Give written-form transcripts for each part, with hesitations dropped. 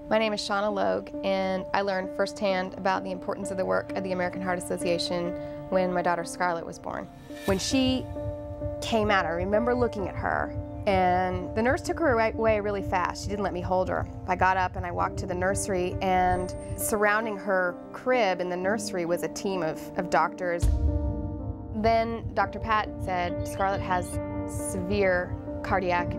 My name is Shauna Logue, and I learned firsthand about the importance of the work of the American Heart Association when my daughter Scarlett was born. When she came out, I remember looking at her, and the nurse took her away really fast. She didn't let me hold her. I got up and I walked to the nursery, and surrounding her crib in the nursery was a team of doctors. Then Dr. Pat said, Scarlett has severe cardiac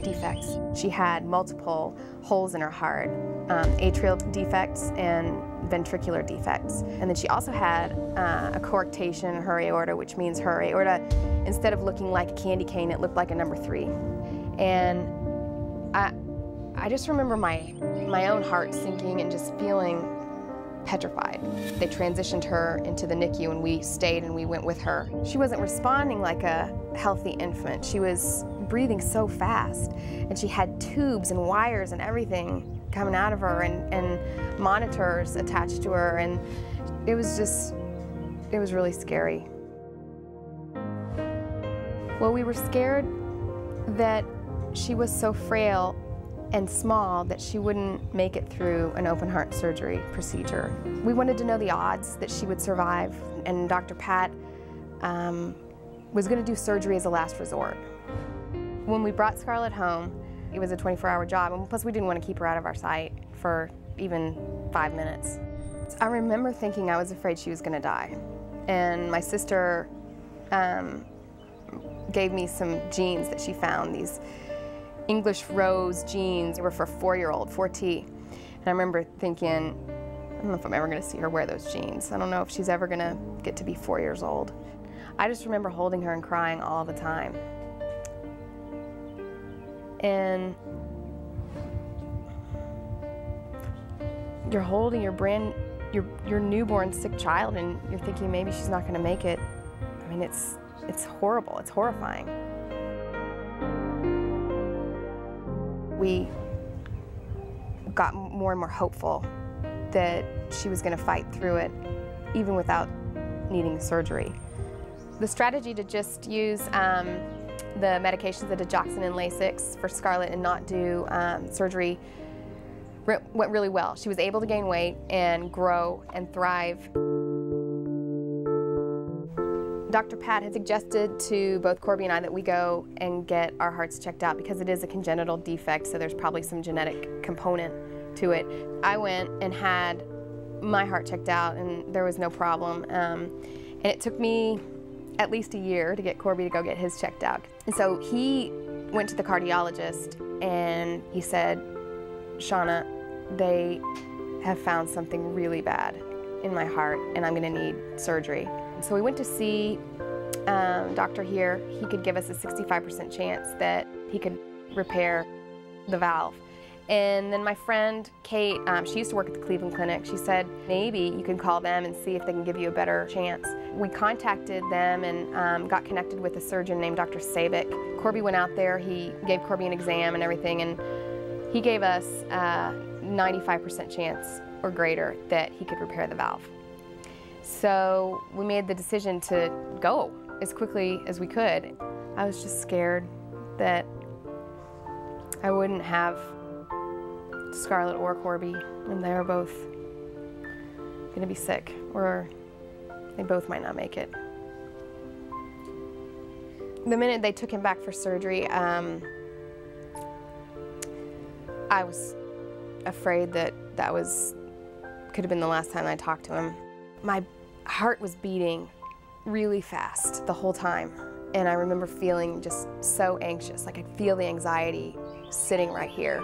defects. She had multiple holes in her heart, atrial defects and ventricular defects. And then she also had a coarctation in her aorta, which means her aorta, instead of looking like a candy cane, it looked like a number 3. And I just remember my own heart sinking and just feeling petrified. They transitioned her into the NICU, and we stayed and we went with her. She wasn't responding like a healthy infant. She was breathing so fast, and she had tubes and wires and everything coming out of her, and monitors attached to her, and it was really scary. Well, we were scared that she was so frail and small that she wouldn't make it through an open heart surgery procedure. We wanted to know the odds that she would survive, and Dr. Pat was going to do surgery as a last resort. When we brought Scarlett home, it was a 24-hour job, and plus we didn't want to keep her out of our sight for even 5 minutes. I remember thinking I was afraid she was going to die, and my sister gave me some jeans that she found, these English rose jeans. They were for 4-year-old, 4T. And I remember thinking, I don't know if I'm ever going to see her wear those jeans. I don't know if she's ever going to get to be 4 years old. I just remember holding her and crying all the time. And you're holding your newborn sick child, and you're thinking maybe she's not going to make it. I mean, it's horrible. It's horrifying. We got more and more hopeful that she was going to fight through it, even without needing surgery. The strategy to just use the medications, the digoxin and Lasix for Scarlett, and not do surgery went really well. She was able to gain weight and grow and thrive. Dr. Pat had suggested to both Corby and I that we go and get our hearts checked out because it is a congenital defect, so there's probably some genetic component to it. I went and had my heart checked out, and there was no problem. And it took me at least a year to get Corby to go get his checked out. And so he went to the cardiologist, and he said, Shauna, they have found something really bad in my heart, and I'm going to need surgery. So we went to see a doctor here. He could give us a 65% chance that he could repair the valve. And then my friend Kate, she used to work at the Cleveland Clinic. She said, maybe you can call them and see if they can give you a better chance. We contacted them and got connected with a surgeon named Dr. Sabic. Corby went out there. He gave Corby an exam and everything, and he gave us a 95% chance or greater that he could repair the valve. So we made the decision to go as quickly as we could. I was just scared that I wouldn't have Scarlett or Corby, and they were both going to be sick, or they both might not make it. The minute they took him back for surgery, I was afraid that could have been the last time I talked to him. My heart was beating really fast the whole time, and I remember feeling just so anxious. Like I could feel the anxiety sitting right here.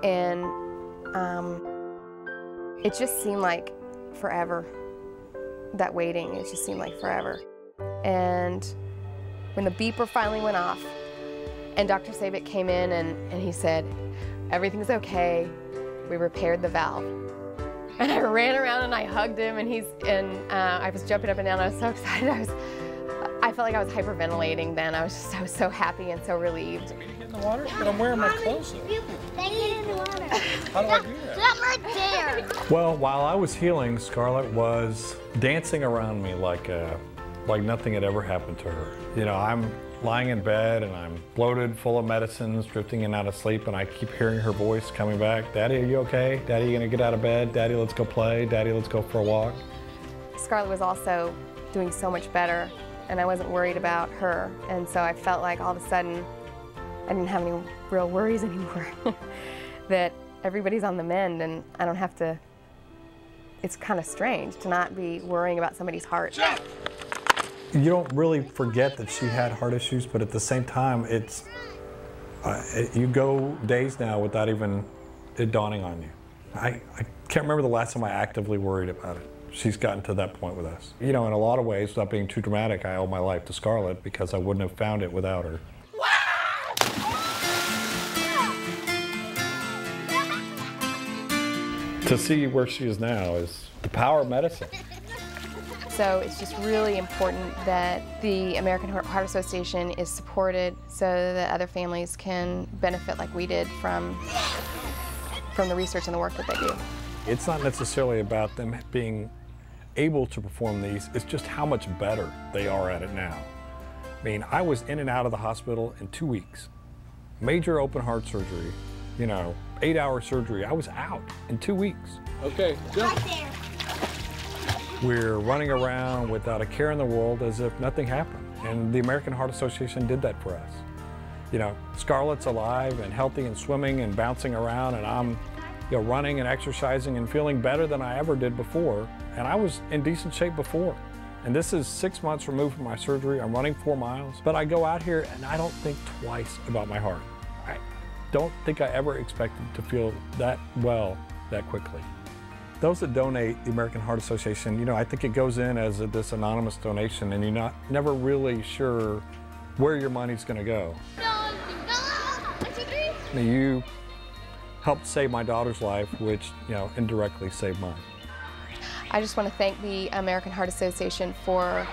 And it just seemed like forever, that waiting, it just seemed like forever. And when the beeper finally went off and Dr. Sabic came in and he said, everything's okay, we repaired the valve. And I ran around and I hugged him, and I was jumping up and down. I was so excited. I felt like I was hyperventilating then. I was so happy and so relieved. Want me to get in the water? But I'm wearing my clothes. They get in the water. How do I do that? That right there. Well, while I was healing, Scarlett was dancing around me like nothing had ever happened to her. You know, I'm lying in bed and I'm bloated, full of medicines, drifting in and out of sleep, and I keep hearing her voice coming back. Daddy, are you okay? Daddy, you gonna get out of bed? Daddy, let's go play. Daddy, let's go for a walk. Scarlett was also doing so much better, and I wasn't worried about her, and so I felt like all of a sudden I didn't have any real worries anymore. That everybody's on the mend and I don't have to. It's kind of strange to not be worrying about somebody's heart. You don't really forget that she had heart issues, but at the same time, it's you go days now without even it dawning on you. I can't remember the last time I actively worried about it. She's gotten to that point with us. You know, in a lot of ways, without being too dramatic, I owe my life to Scarlett because I wouldn't have found it without her. To see where she is now is the power of medicine. So it's just really important that the American Heart Association is supported so that other families can benefit like we did from the research and the work that they do. It's not necessarily about them being able to perform these, it's just how much better they are at it now. I mean, I was in and out of the hospital in 2 weeks. Major open heart surgery, you know, 8-hour surgery. I was out in 2 weeks. Okay, jump. Right there. We're running around without a care in the world as if nothing happened. And the American Heart Association did that for us. You know, Scarlett's alive and healthy and swimming and bouncing around, and I'm running and exercising and feeling better than I ever did before. And I was in decent shape before. And this is 6 months removed from my surgery. I'm running 4 miles, but I go out here and I don't think twice about my heart. I don't think I ever expected to feel that well that quickly. Those that donate the American Heart Association, you know, I think it goes in as this anonymous donation, and you're never really sure where your money's going to go. You helped save my daughter's life, which, you know, indirectly saved mine. I just want to thank the American Heart Association for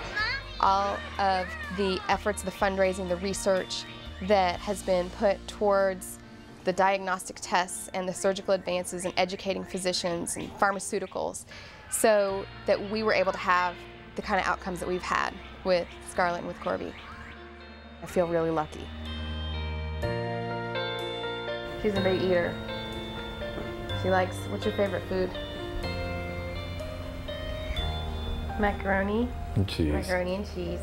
all of the efforts, the fundraising, the research that has been put towards the diagnostic tests and the surgical advances in educating physicians and pharmaceuticals so that we were able to have the kind of outcomes that we've had with Scarlett and with Corby. I feel really lucky. She's a big eater. She likes, what's your favorite food? Macaroni. And cheese. Macaroni and cheese.